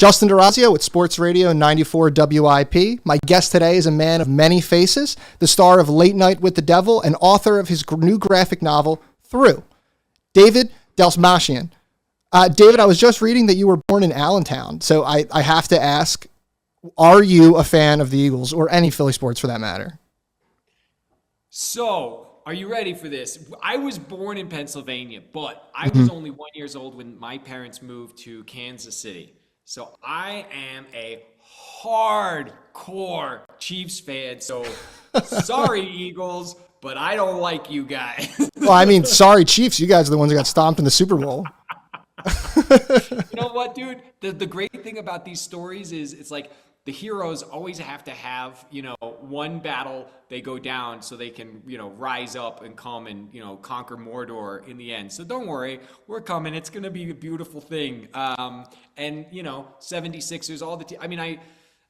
Justin Dorazio with Sports Radio 94 WIP. My guest today is a man of many faces, the star of Late Night with the Devil and author of his new graphic novel, Through, David Dastmalchian. David, I was just reading that you were born in Allentown, so I have to ask, are you a fan of the Eagles or any Philly sports for that matter? So, are you ready for this? I was born in Pennsylvania, but I was only 1 year old when my parents moved to Kansas City. So I am a hardcore Chiefs fan. So sorry, Eagles, but I don't like you guys. Well, I mean, sorry, Chiefs. You guys are the ones that got stomped in the Super Bowl. You know what, dude? The great thing about these stories is it's like the heroes always have to have, one battle, they go down so they can, rise up and come and, conquer Mordor in the end. So don't worry, we're coming. It's going to be a beautiful thing. And 76ers, all the I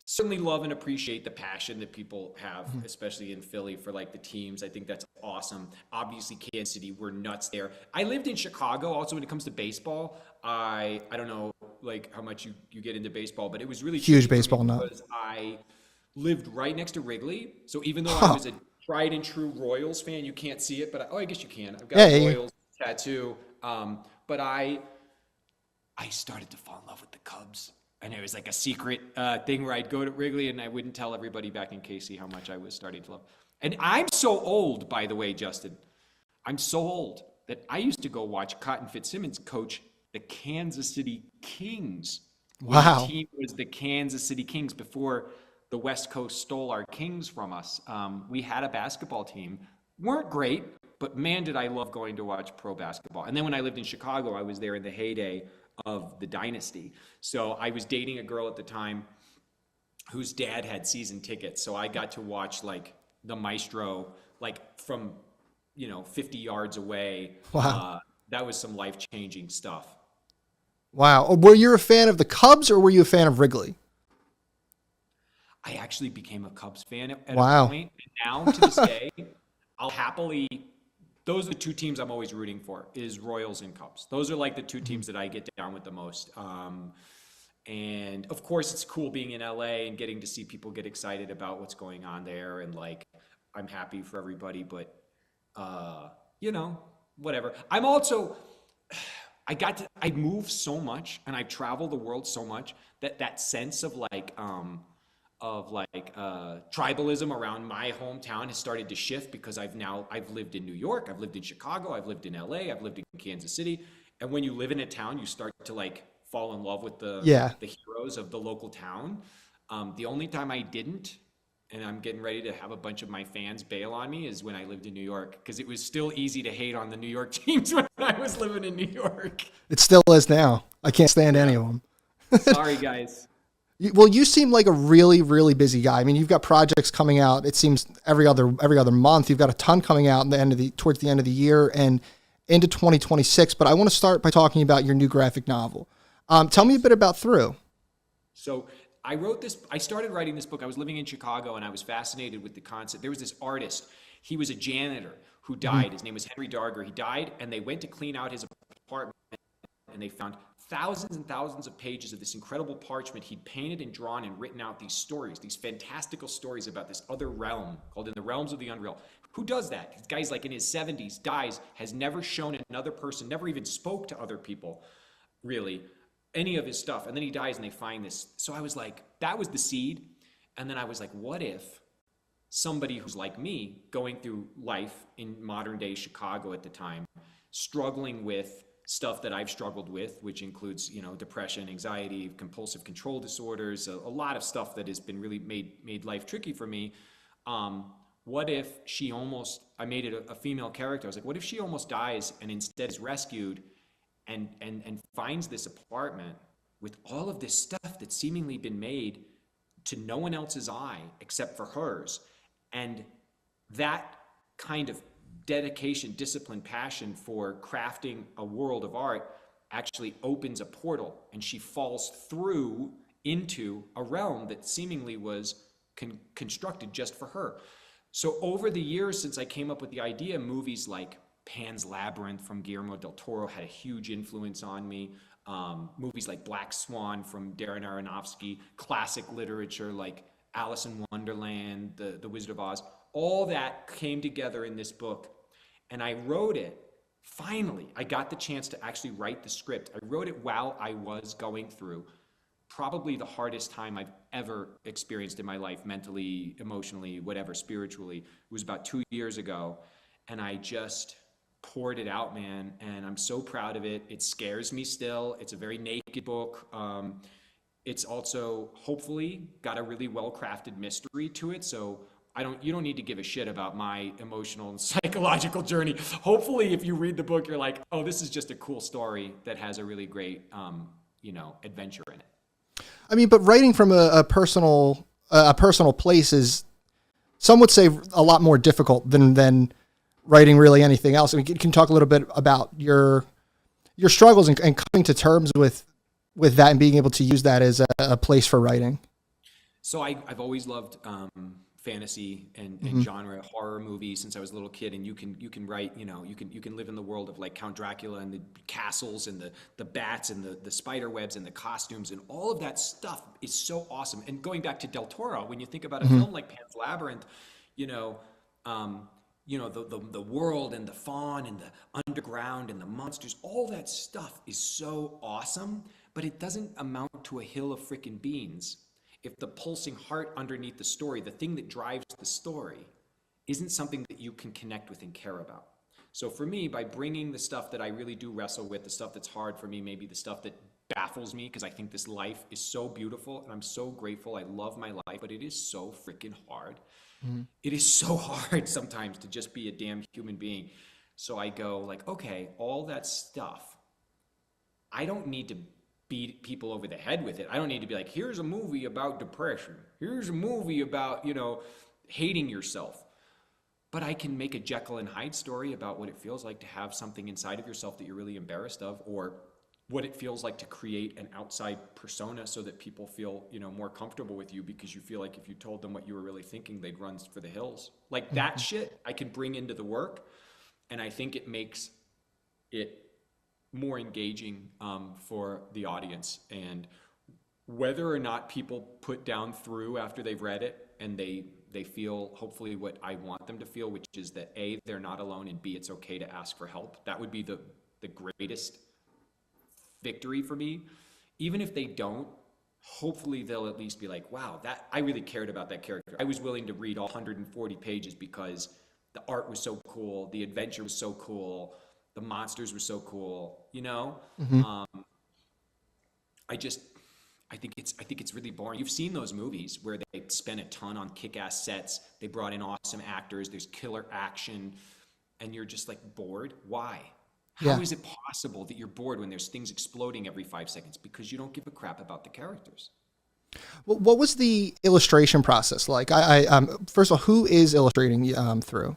certainly love and appreciate the passion that people have, especially in Philly, for like the teams. I think that's awesome. Obviously, Kansas City, we're nuts there. I lived in Chicago. Also, when it comes to baseball, I don't know like how much you get into baseball, but it was really huge baseball nut because I lived right next to Wrigley. So even though I was a tried and true Royals fan, you can't see it, but I guess you can. I've got a Royals tattoo. But I started to fall in love with the Cubs. And it was like a secret thing where I'd go to Wrigley and I wouldn't tell everybody back in KC how much I was starting to love. And I'm so old, by the way, Justin. I'm so old that I used to go watch Cotton Fitzsimmons coach the Kansas City Kings. Wow. The team was the Kansas City Kings before the West Coast stole our Kings from us. We had a basketball team. Weren't great, but man, did I love going to watch pro basketball. And then when I lived in Chicago, I was there in the heyday of the dynasty. So I was dating a girl at the time whose dad had season tickets. So I got to watch like the Maestro, like from, 50 yards away. Wow. That was some life-changing stuff. Wow. Were you a fan of the Cubs or were you a fan of Wrigley? I actually became a Cubs fan at Wow. a point. And now to this day, I'll happily, those are the two teams I'm always rooting for, is Royals and Cubs. Those are like the two teams that I get down with the most. And of course, it's cool being in LA and getting to see people get excited about what's going on there. And like, I'm happy for everybody, but, whatever. I'm also, I move so much and I travel the world so much that sense of tribalism around my hometown has started to shift because I've lived in New York, I've lived in Chicago, I've lived in LA, I've lived in Kansas City. And when you live in a town, you start to like fall in love with the heroes of the local town. The only time I didn't, and I'm getting ready to have a bunch of my fans bail on me, is when I lived in New York, because it was still easy to hate on the New York teams when I was living in New York. It still is now. I can't stand any of them. Sorry, guys. Well, you seem like a really, really busy guy. I mean, you've got projects coming out. It seems every other month. You've got a ton coming out towards the end of the year and into 2026. But I want to start by talking about your new graphic novel. Tell me a bit about Through. So I started writing this book. I was living in Chicago and I was fascinated with the concept. There was this artist. He was a janitor who died. His name was Henry Darger. He died and they went to clean out his apartment and they found thousands and thousands of pages of this incredible parchment he'd painted and drawn and written out these stories, these fantastical stories about this other realm called In the Realms of the Unreal. Who does that? This guy's like in his 70s, dies, has never shown another person, never even spoke to other people, really, any of his stuff. And then he dies and they find this. So I was like, that was the seed. And then I was like, what if somebody who's like me, going through life in modern day Chicago at the time, struggling with stuff that I've struggled with, which includes, depression, anxiety, compulsive control disorders, a lot of stuff that has been really made life tricky for me. What if I made it a female character. I was like, what if she almost dies and instead is rescued and finds this apartment with all of this stuff that's seemingly been made to no one else's eye except for hers. And that kind of dedication, discipline, passion for crafting a world of art actually opens a portal, and she falls through into a realm that seemingly was constructed just for her. So over the years since I came up with the idea, movies like Pan's Labyrinth from Guillermo del Toro had a huge influence on me. movies like Black Swan from Darren Aronofsky, classic literature like Alice in Wonderland, The Wizard of Oz. All that came together in this book, and I wrote it. Finally, I got the chance to actually write the script. I wrote it while I was going through probably the hardest time I've ever experienced in my life, mentally, emotionally, whatever, spiritually. It was about 2 years ago, and I just poured it out, man, and I'm so proud of it. It scares me still. It's a very naked book. It's also hopefully got a really well-crafted mystery to it, so you don't need to give a shit about my emotional and psychological journey. Hopefully, if you read the book, you're like, oh, this is just a cool story that has a really great, adventure in it. I mean, but writing from a personal place is, some would say, a lot more difficult than writing really anything else. I mean, can you talk a little bit about your struggles and coming to terms with that and being able to use that as a place for writing? So I've always loved fantasy and genre horror movies since I was a little kid, and you can write, you can live in the world of like Count Dracula and the castles and the bats and the spider webs and the costumes, and all of that stuff is so awesome. And going back to Del Toro, when you think about a film like Pan's Labyrinth, the world and the fawn and the underground and the monsters, all that stuff is so awesome, but it doesn't amount to a hill of frickin' beans if the pulsing heart underneath the story, the thing that drives the story, isn't something that you can connect with and care about. So for me, by bringing the stuff that I really do wrestle with, the stuff that's hard for me, maybe the stuff that baffles me, because I think this life is so beautiful and I'm so grateful, I love my life, but it is so freaking hard. It is so hard sometimes to just be a damn human being. So I go like, okay, all that stuff, I don't need to beat people over the head with it. I don't need to be like, here's a movie about depression. Here's a movie about, hating yourself. But I can make a Jekyll and Hyde story about what it feels like to have something inside of yourself that you're really embarrassed of, or what it feels like to create an outside persona so that people feel, more comfortable with you, because you feel like if you told them what you were really thinking, they'd run for the hills. Like that shit I can bring into the work, and I think it makes it more engaging for the audience. And whether or not people put down through after they've read it and they feel hopefully what I want them to feel, which is that A, they're not alone, and B, it's okay to ask for help. That would be the greatest victory for me. Even if they don't, hopefully they'll at least be like, wow, that I really cared about that character. I was willing to read all 140 pages because the art was so cool, the adventure was so cool, the monsters were so cool, I think it's really boring. You've seen those movies where they spent a ton on kick-ass sets, they brought in awesome actors, there's killer action, and you're just like bored. Why? How is it possible that you're bored when there's things exploding every 5 seconds? Because you don't give a crap about the characters. Well, what was the illustration process like? I first of all, who is illustrating through?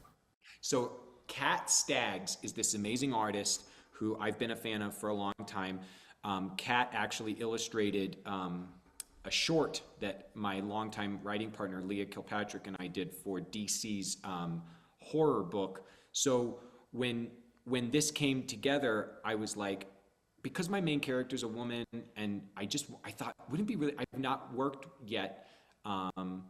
So Kat Staggs is this amazing artist who I've been a fan of for a long time. Kat actually illustrated a short that my longtime writing partner Leah Kilpatrick and I did for DC's horror book. So when this came together, I was like, because my main character is a woman, and I thought, wouldn't it be really, I've not worked yet on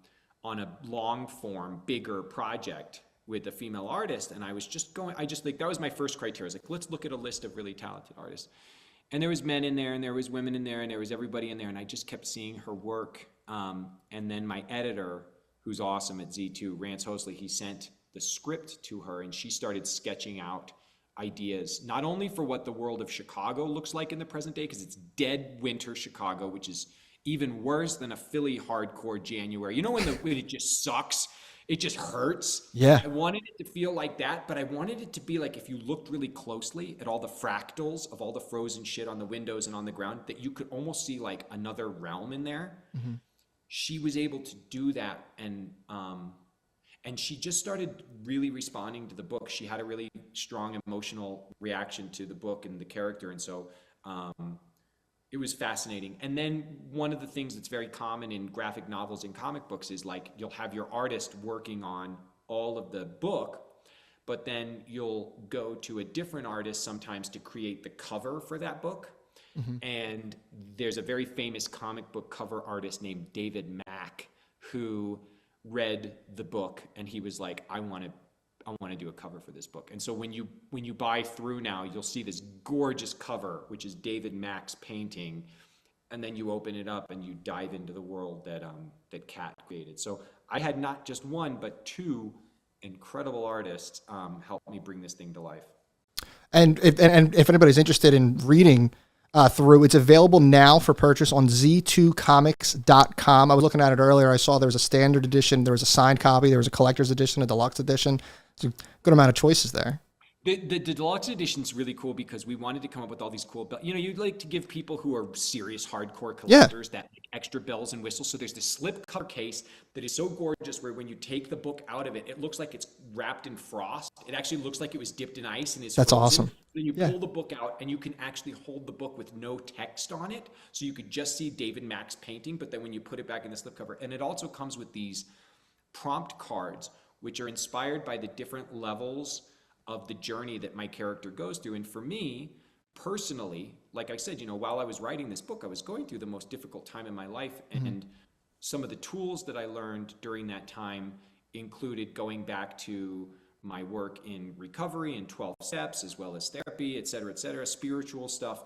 a long form, bigger project with a female artist, and I just like, that was my first criteria. I was like, let's look at a list of really talented artists. And there was men in there, and there was women in there, and there was everybody in there, and I just kept seeing her work. And then my editor, who's awesome at Z2, Rance Hosley, he sent the script to her, and she started sketching out ideas, not only for what the world of Chicago looks like in the present day, because it's dead winter Chicago, which is even worse than a Philly hardcore January. When it just sucks, it just hurts. Yeah. I wanted it to feel like that, but I wanted it to be like, if you looked really closely at all the fractals of all the frozen shit on the windows and on the ground, that you could almost see like another realm in there. Mm-hmm. She was able to do that, and she just started really responding to the book. She had a really strong emotional reaction to the book and the character, and so it was fascinating. And then one of the things that's very common in graphic novels and comic books is like, you'll have your artist working on all of the book, but then you'll go to a different artist sometimes to create the cover for that book. And there's a very famous comic book cover artist named David Mack who read the book and he was like, I want to do a cover for this book. And so when you buy through now, you'll see this gorgeous cover, which is David Mack's painting. And then you open it up and you dive into the world that Kat created. So I had not just one, but two incredible artists help me bring this thing to life. And if anybody's interested in reading through, it's available now for purchase on z2comics.com. I was looking at it earlier. I saw there was a standard edition, there was a signed copy, there was a collector's edition, a deluxe edition. There's a good amount of choices there. The deluxe edition is really cool because we wanted to come up with all these cool, you'd like to give people who are serious hardcore collectors that like extra bells and whistles. So there's this slip cover case that is so gorgeous where when you take the book out of it, it looks like it's wrapped in frost. It actually looks like it was dipped in ice and is That's frozen. Awesome. Then you pull the book out and you can actually hold the book with no text on it. So you could just see David Mack's painting, but then when you put it back in the slipcover, and it also comes with these prompt cards, which are inspired by the different levels of the journey that my character goes through. And for me, personally, like I said, while I was writing this book, I was going through the most difficult time in my life. And some of the tools that I learned during that time included going back to my work in recovery and 12 steps, as well as therapy, et cetera, spiritual stuff.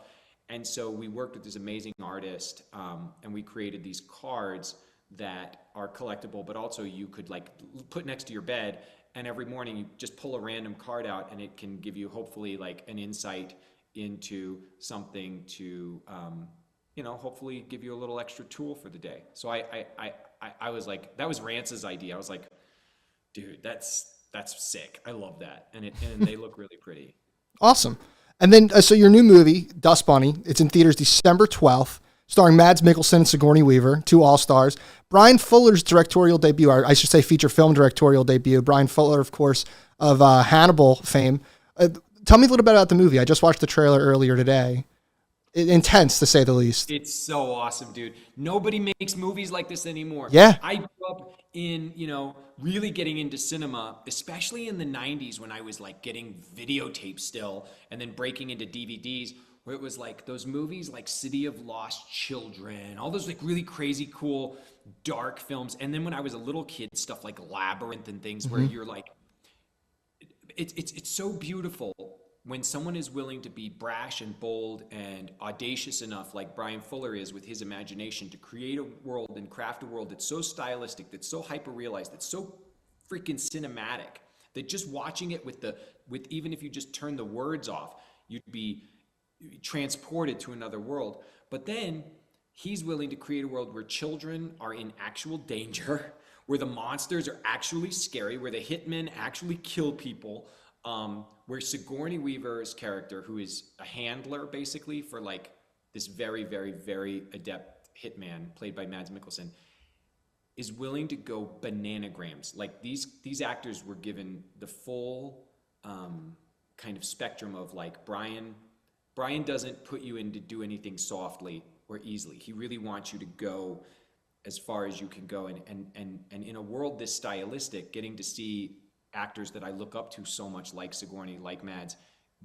And so we worked with this amazing artist, and we created these cards that are collectible, but also you could like put next to your bed. And every morning you just pull a random card out and it can give you hopefully like an insight into something to, hopefully give you a little extra tool for the day. So I was like, that was Rance's idea. I was like, dude, that's sick. I love that. And they look really pretty. Awesome. And then, so your new movie, Dust Bunny, it's in theaters December 12th. Starring Mads Mikkelsen and Sigourney Weaver, two all-stars. Brian Fuller's directorial debut, or I should say feature film directorial debut. Brian Fuller, of course, of Hannibal fame. Tell me a little bit about the movie. I just watched the trailer earlier today. Intense, to say the least. It's so awesome, dude. Nobody makes movies like this anymore. Yeah. I grew up in, really getting into cinema, especially in the 90s when I was like getting videotapes still and then breaking into DVDs. Where it was like those movies like City of Lost Children, all those like really crazy, cool, dark films. And then when I was a little kid, stuff like Labyrinth and things where you're like, it's so beautiful when someone is willing to be brash and bold and audacious enough, like Brian Fuller is with his imagination, to create a world and craft a world that's so stylistic, that's so hyper-realized, that's so freaking cinematic, that just watching it with even if you just turn the words off, you'd be transported to another world. But then he's willing to create a world where children are in actual danger, where the monsters are actually scary, where the hitmen actually kill people, where Sigourney Weaver's character, who is a handler basically for like this very, very, very adept hitman played by Mads Mikkelsen, is willing to go bananagrams. Like these actors were given the full kind of spectrum of like Brian doesn't put you in to do anything softly or easily. He really wants you to go as far as you can go. And in a world this stylistic, getting to see actors that I look up to so much, like Sigourney, like Mads,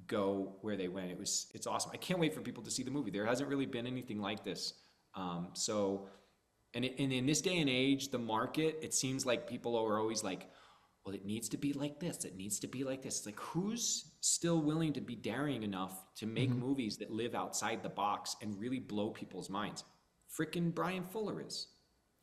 go where they went, it's awesome. I can't wait for people to see the movie. There hasn't really been anything like this. And in this day and age, the market, it seems like people are always like, well, it needs to be like this. It needs to be like this. It's like, who's still willing to be daring enough to make movies that live outside the box and really blow people's minds? Frickin' Brian Fuller is.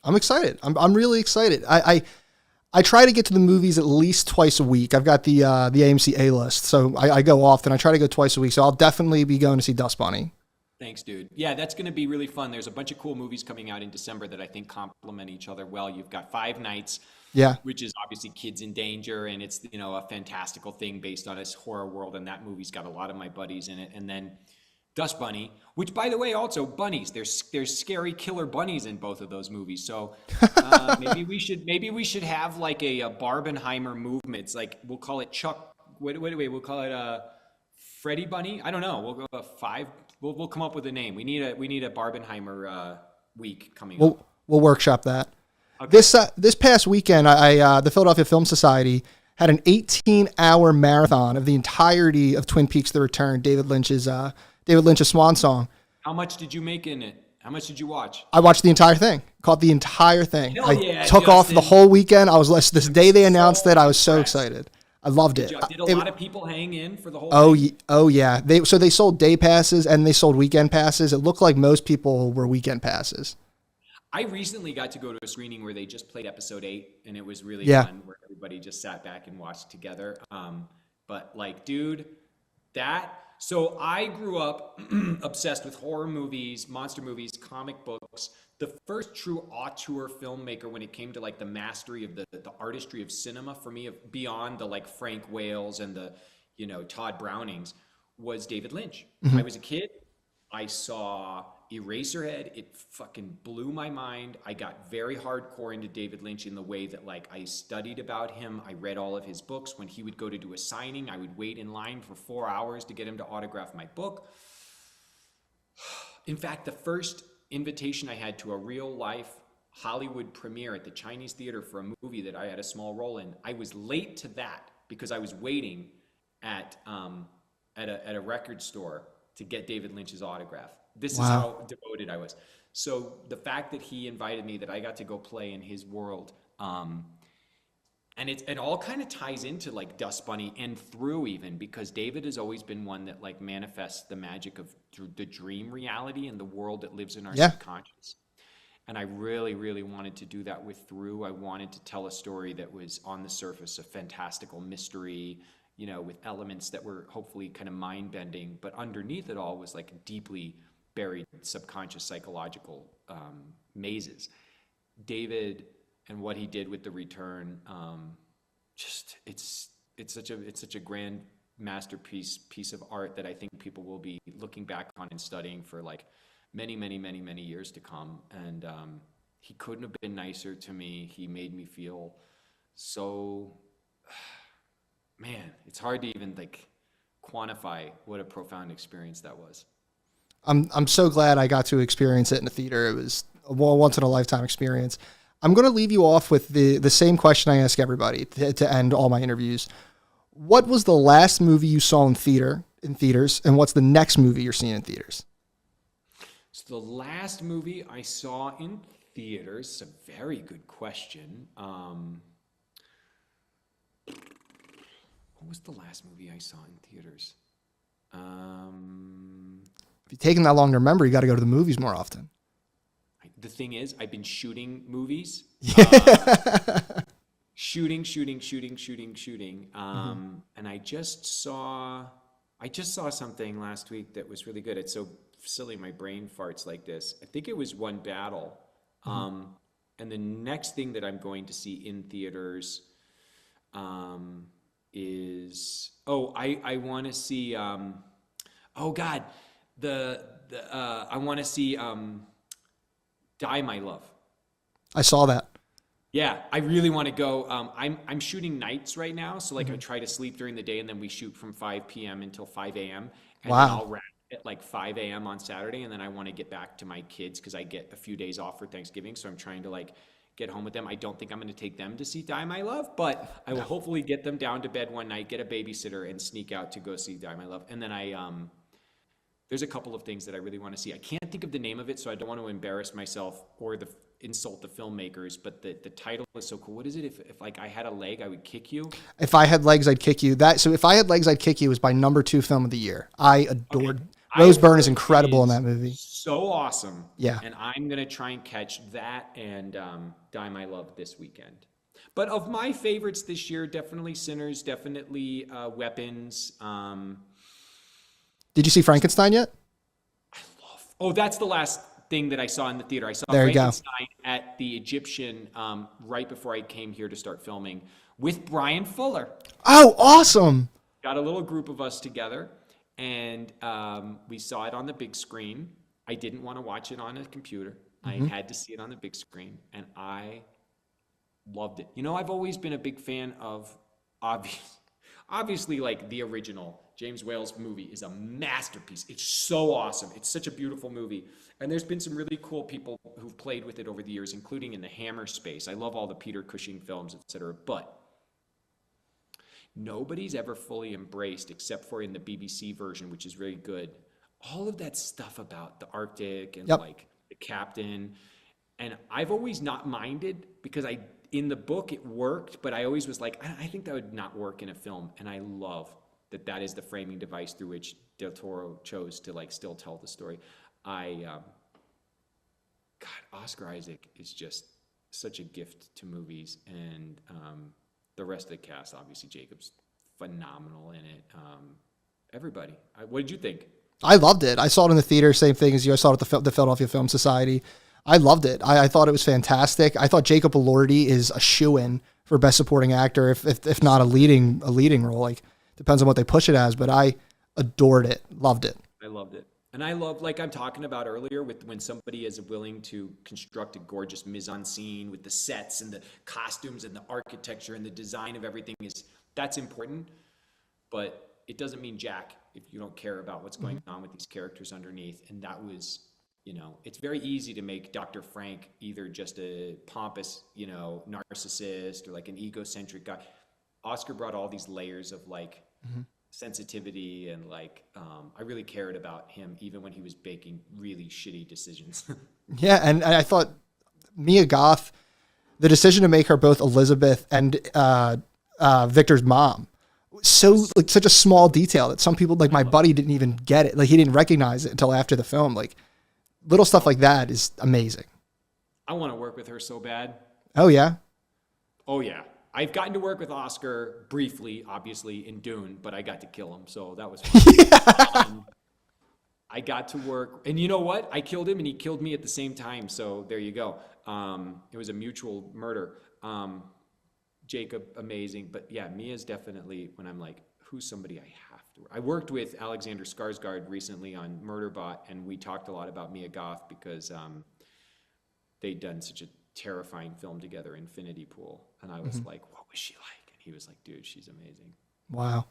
I'm excited. I'm really excited. I try to get to the movies at least twice a week. I've got the AMC A list, so I go often. I try to go twice a week, so I'll definitely be going to see Dust Bunny. Thanks, dude. Yeah, that's going to be really fun. There's a bunch of cool movies coming out in December that I think complement each other well. You've got Five Nights, which is obviously kids in danger, and it's a fantastical thing based on this horror world, and that movie's got a lot of my buddies in it. And then Dust Bunny, which, by the way, also bunnies. There's scary killer bunnies in both of those movies. So maybe we should have like a Barbenheimer movement. It's like we'll call it Chuck. Wait, we'll call it Freddy Bunny. I don't know. We'll go five. We'll come up with a name. We need a Barbenheimer week coming up. We'll workshop that. Okay. This past weekend, the Philadelphia Film Society had an 18-hour marathon of the entirety of Twin Peaks: The Return, David Lynch's swan song. How much did you make in it? How much did you watch? I watched the entire thing. Caught the entire thing. Hell I yeah, took off the Justin. whole weekend. I was this day they announced it. I was so Impressed. excited. I loved Good it. job. Did a lot of people hang in for the whole Oh, thing? oh yeah. They sold day passes and they sold weekend passes. It looked like most people were weekend passes. I recently got to go to a screening where they just played episode 8, and it was really Yeah. fun, where everybody just sat back and watched together. But like, dude, that. So I grew up obsessed with horror movies, monster movies, comic books. The first true auteur filmmaker when it came to like the mastery of the artistry of cinema for me, beyond the like Frank Wales and the, Todd Brownings, was David Lynch. I was a kid. I saw Eraserhead. It fucking blew my mind. I got very hardcore into David Lynch in the way that like I studied about him. I read all of his books. When he would go to do a signing, I would wait in line for 4 hours to get him to autograph my book. In fact, the first invitation I had to a real life Hollywood premiere at the Chinese Theater for a movie that I had a small role in, I was late to that because I was waiting at a record store to get David Lynch's autograph. This is how devoted I was. So the fact that he invited me, that I got to go play in his world, and it all kind of ties into like Dust Bunny and through, even because David has always been one that like manifests the magic of the dream reality and the world that lives in our subconscious. And I really, really wanted to do that with Through. I wanted to tell a story that was on the surface a fantastical mystery, with elements that were hopefully kind of mind-bending, but underneath it all was like deeply buried subconscious psychological mazes. David and what he did with The Return, it's such a grand masterpiece, piece of art that I think people will be looking back on and studying for like many, many, many, many years to come. And he couldn't have been nicer to me. He made me feel so, man, it's hard to even like quantify what a profound experience that was. I'm so glad I got to experience it in the theater. It was a once in a lifetime experience. I'm going to leave you off with the same question I ask everybody to end all my interviews. What was the last movie you saw in theaters, and what's the next movie you're seeing in theaters? So the last movie I saw in theaters is a very good question. What was the last movie I saw in theaters? If you're taking that long to remember, you got to go to the movies more often. The thing is, I've been shooting movies. Shooting. And I just saw something last week that was really good. It's so silly, my brain farts like this. I think it was One Battle. And the next thing that I'm going to see in theaters is I want to see I want to see Die My Love. I saw that. Yeah, I really want to go. I'm shooting nights right now, so like I try to sleep during the day, and then we shoot from 5 p.m. until 5 a.m. And then I'll wrap at like 5 a.m. on Saturday, and then I want to get back to my kids because I get a few days off for Thanksgiving, so I'm trying to like get home with them. I don't think I'm going to take them to see Die My Love, but I will hopefully get them down to bed one night, get a babysitter, and sneak out to go see Die My Love. And then there's a couple of things that I really want to see. I can't think of the name of it, so I don't want to embarrass myself or insult the filmmakers, but the title is so cool. What is it? If like I had a leg, I would kick you. If I had legs, I'd kick you. So If I Had Legs, I'd Kick You was my number 2 film of the year. I adored. Rose Byrne is incredible in that movie. So awesome. Yeah. And I'm gonna try and catch that and Die My Love this weekend. But of my favorites this year, definitely Sinners, definitely Weapons. Did you see Frankenstein yet? That's the last thing that I saw in the theater. I saw There you go. Frankenstein at the Egyptian right before I came here to start filming with Brian Fuller. Oh, awesome. Got a little group of us together, and we saw it on the big screen. I didn't want to watch it on a computer. I had to see it on the big screen, and I loved it. I've always been a big fan of, obviously, like the original James Whale's movie is a masterpiece. It's so awesome. It's such a beautiful movie. And there's been some really cool people who've played with it over the years, including in the Hammer space. I love all the Peter Cushing films, etc. But nobody's ever fully embraced, except for in the BBC version, which is very good, all of that stuff about the Arctic and Yep. like the captain. And I've always not minded because in the book it worked, but I always was like, I think that would not work in a film. And I love that is the framing device through which Del Toro chose to like still tell the story. God, Oscar Isaac is just such a gift to movies, and the rest of the cast, obviously Jacob's phenomenal in it. Everybody, what did you think? I loved it. I saw it in the theater, same thing as you. I saw it at the Philadelphia Film Society. I loved it. I thought it was fantastic. I thought Jacob Elordi is a shoo-in for Best Supporting Actor, if not a leading role. Like, depends on what they push it as, but I adored it. Loved it. I loved it. And I love, like I'm talking about earlier, with when somebody is willing to construct a gorgeous mise-en-scene with the sets and the costumes and the architecture and the design of everything, that's important. But it doesn't mean jack if you don't care about what's going on with these characters underneath. And that was, it's very easy to make Dr. Frank either just a pompous, narcissist or like an egocentric guy. Oscar brought all these layers of like sensitivity and like, I really cared about him even when he was making really shitty decisions. Yeah, and I thought Mia Goth, the decision to make her both Elizabeth and Victor's mom, such a small detail that some people, like my buddy, didn't even get it. Like, he didn't recognize it until after the film. Like, little stuff like that is amazing. I want to work with her so bad. Oh yeah. Oh yeah. I've gotten to work with Oscar briefly, obviously, in Dune, but I got to kill him, so that was fun. I got to work, and you know what? I killed him, and he killed me at the same time, so there you go. It was a mutual murder. Jacob, amazing, but yeah, Mia's definitely, when I'm like, who's somebody I have to work? I worked with Alexander Skarsgård recently on Murderbot, and we talked a lot about Mia Goth because they'd done such a terrifying film together, Infinity Pool, and I was like, what was she like? And he was like, dude, she's amazing. Wow.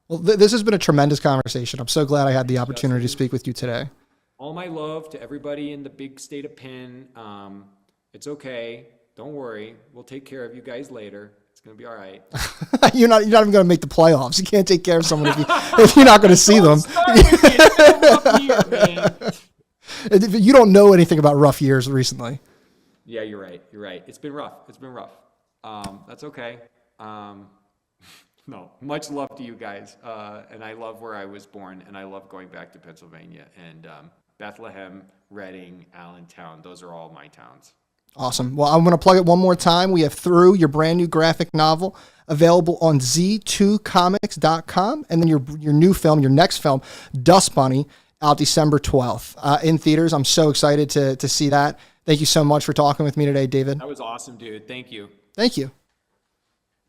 Well, this has been a tremendous conversation. I'm so glad I had the opportunity to speak with you today. All my love to everybody in the big state of Penn. It's okay. Don't worry. We'll take care of you guys later. It's going to be all right. You're not even going to make the playoffs. You can't take care of someone if you're not going to see them. You don't know anything about rough years recently. Yeah, you're right. You're right. It's been rough. That's okay. No, much love to you guys. And I love where I was born, and I love going back to Pennsylvania. And Bethlehem, Reading, Allentown, those are all my towns. Awesome. Well, I'm going to plug it one more time. We have Through, your brand new graphic novel, available on z2comics.com. And then your new film, your next film, Dust Bunny, out December 12th in theaters. I'm so excited to see that. Thank you so much for talking with me today, David. That was awesome, dude. Thank you. Thank you.